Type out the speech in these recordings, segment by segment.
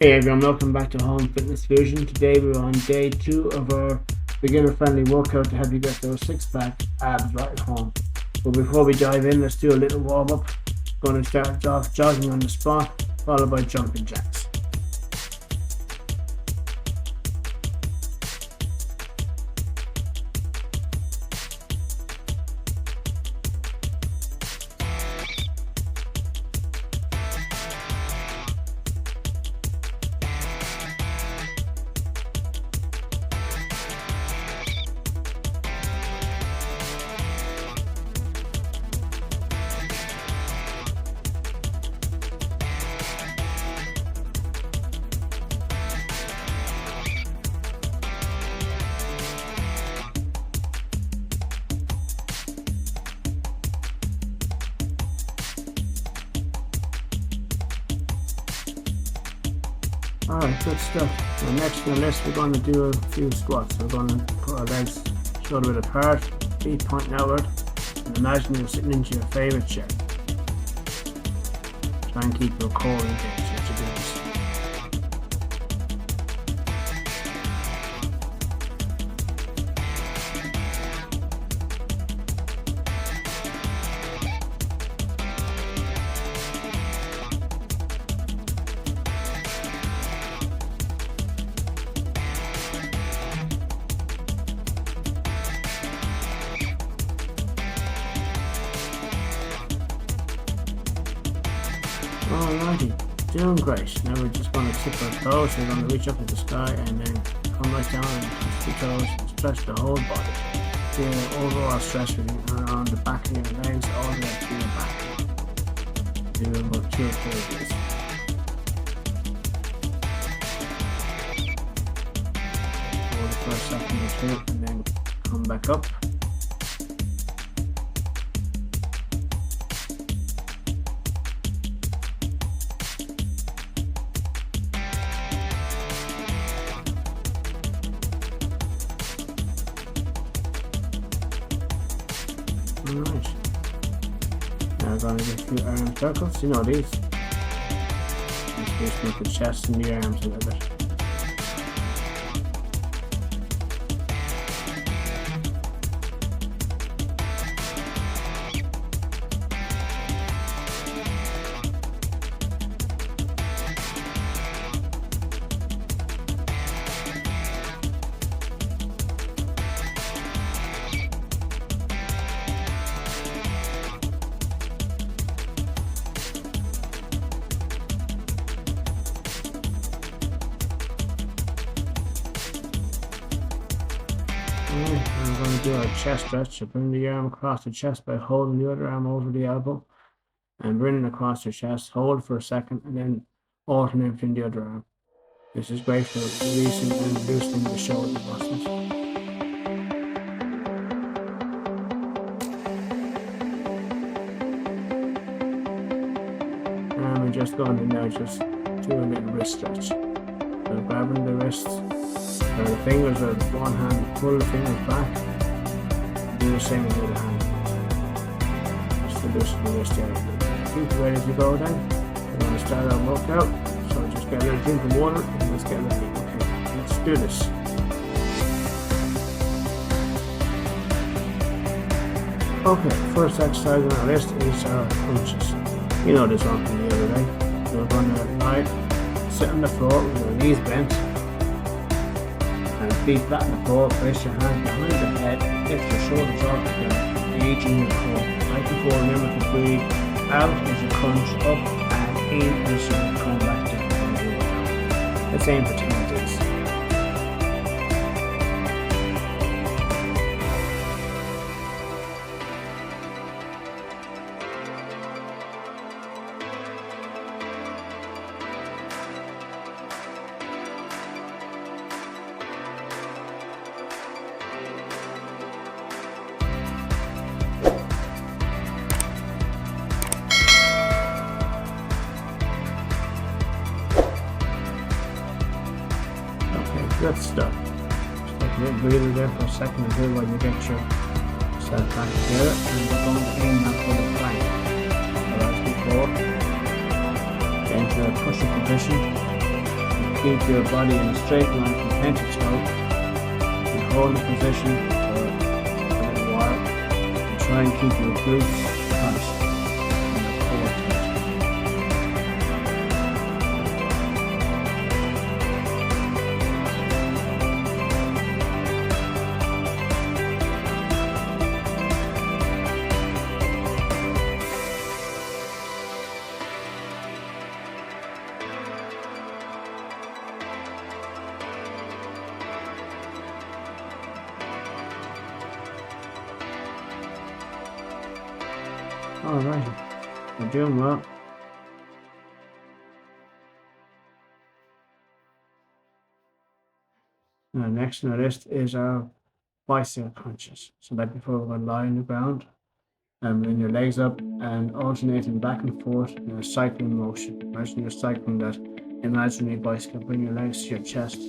Hey everyone, welcome back to Home Fitness Fusion. Today we're on day 2 of our beginner-friendly workout to help you get those six-pack abs right at home. But before we dive in, let's do a little warm-up. Going to start off jogging on the spot, followed by jumping jacks. Alright, good stuff. Now next on the list we're going to do a few squats. We're going to put our legs shoulder width apart, feet pointing outward, and imagine you're sitting into your favourite chair. Try and keep your core engaged as you do this. Alrighty, doing great. Now we're just going to tip our toes. We're going to reach up to the sky and then come right down and touch the toes and stretch the whole body. Feel the overall stretch around the back of your legs all the way to your back. Do about 2 or 3 of these. Hold it for a second or 2 and then come back up. Alright, now we're going to do a few arm circles, you know these. Just make the chest and the arms a little bit. Alright, I'm going to do our chest stretch. So bring the arm across the chest by holding the other arm over the elbow and bring it across your chest. Hold for a second and then alternate between the other arm. This is great for releasing and loosening the shoulder muscles. And we're just going to now just do a little wrist stretch. So grabbing the wrists. So the fingers with one hand, pull the fingers back, do the same with the other hand. Just to loosen the wrist area. I think we're ready to go then. We're going to start our workout. So just get a little drink of water and let's get ready. Okay, let's do this. Okay, first exercise on our list is our crunches. You know this one from the other day. We're going to lie, sit on the floor with our knees bent. And feet flat on the floor, place your hands behind your head, lift your shoulders off together, engaging your core. Like before, remember to breathe out as you crunch up and in as you come back down. Let's aim for 10 of these. Good stuff. Just take a little breather there for a second or two while you get yourself back together, and we're going to aim that for the plank. So as before, get into a push-up position. keep your body in a straight line from head to toe and hold the position for a little while and try and keep your glutes constant and your core tension. Alright, we're doing well. Now, next on our list is our bicycle crunches. So like before, we're going to lie on the ground and bring your legs up and alternating back and forth in a cycling motion. Imagine you're cycling that imaginary bicycle. Bring your legs to your chest.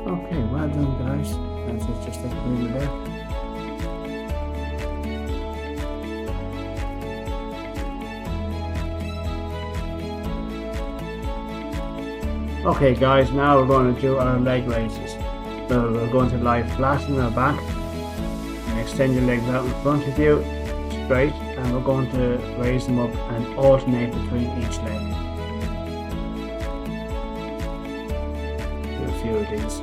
Okay, well done guys. That's it, just like we were there. Okay guys, now we're going to do our leg raises. So we're going to lie flat on our back and extend your legs out in front of you, straight, and we're going to raise them up and alternate between each leg. Do a few of these.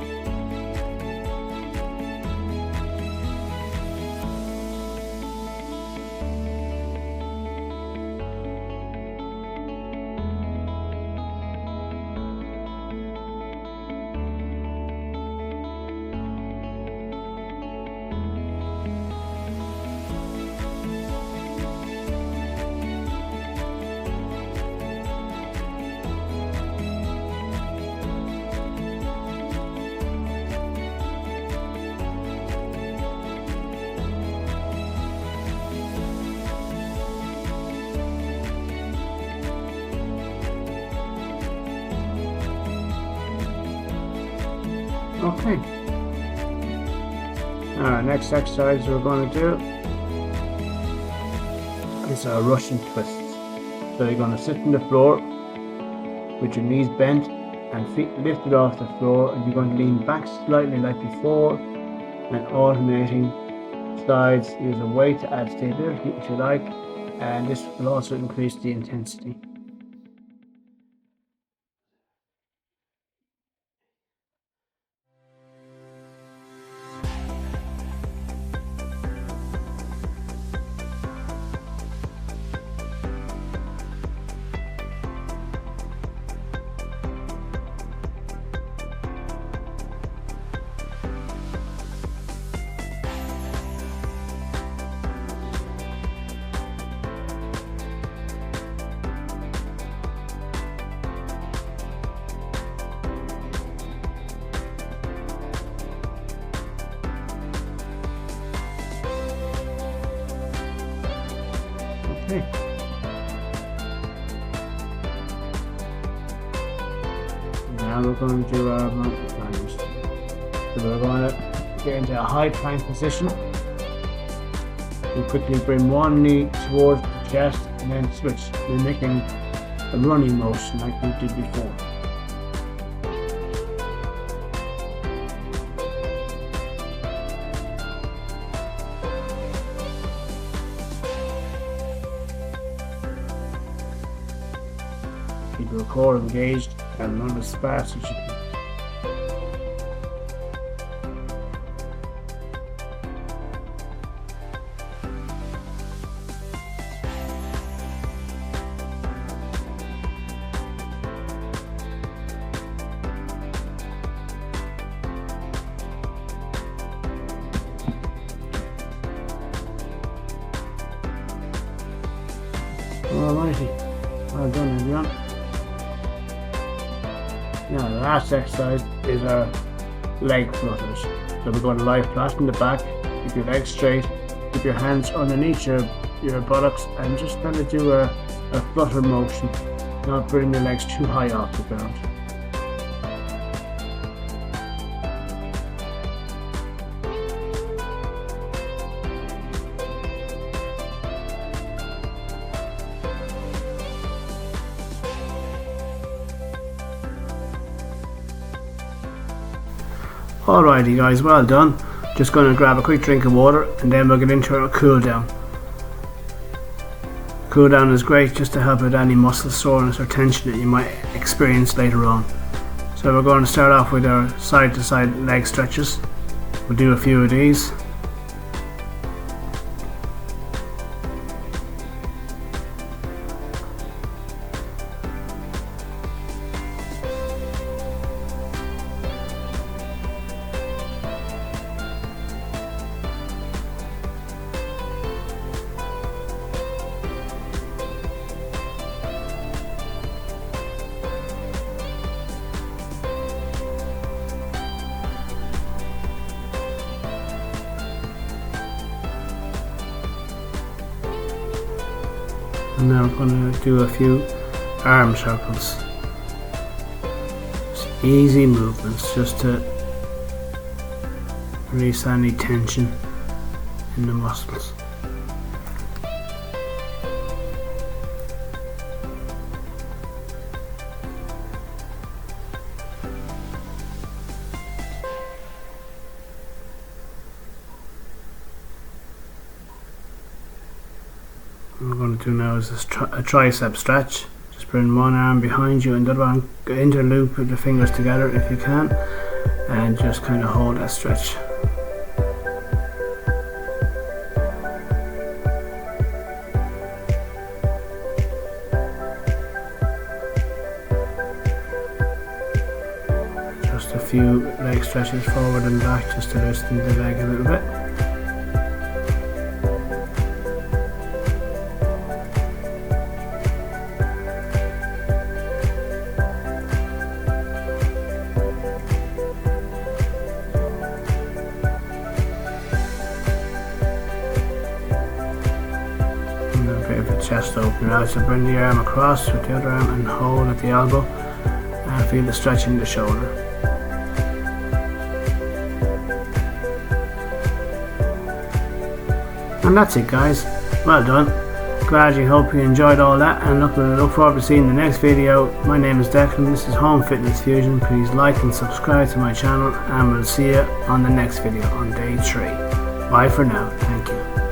Okay. Our next exercise we're going to do is our Russian twists. So you're going to sit on the floor with your knees bent and feet lifted off the floor, and you're going to lean back slightly like before and alternating sides. Use a weight to add stability if you like, and this will also increase the intensity. Okay. Now we're going to do our mountain climbers. So we're going to get into a high plank position. We quickly bring one knee towards the chest and then switch, mimicking a running motion like we did before. Keep your core engaged and run as fast as you can. Alrighty, well done everyone. Now the last exercise is our leg flutters. So we're going to lie flat in the back, keep your legs straight, keep your hands underneath your buttocks, and just kind of do a flutter motion, not bring your legs too high off the ground. Alrighty guys, well done. Just going to grab a quick drink of water and then we'll get into our cool down. Cool down is great just to help with any muscle soreness or tension that you might experience later on. So we're going to start off with our side to side leg stretches. We'll do a few of these. And now we're going to do a few arm circles. Just easy movements just to release any tension in the muscles. What we're going to do now is a tricep stretch. Just bring one arm behind you and the other one interloop with the fingers together if you can, and just kind of hold that stretch. Just a few leg stretches forward and back just to loosen the leg a little bit. Chest opener. So bring the arm across with the other arm and hold at the elbow and feel the stretch in the shoulder. And that's it guys, well done. Glad you hope you enjoyed all that, and look forward to seeing the next video. My name is Declan, this is Home Fitness Fusion. Please like and subscribe to my channel and we'll see you on the next video on day 3. Bye for now, thank you.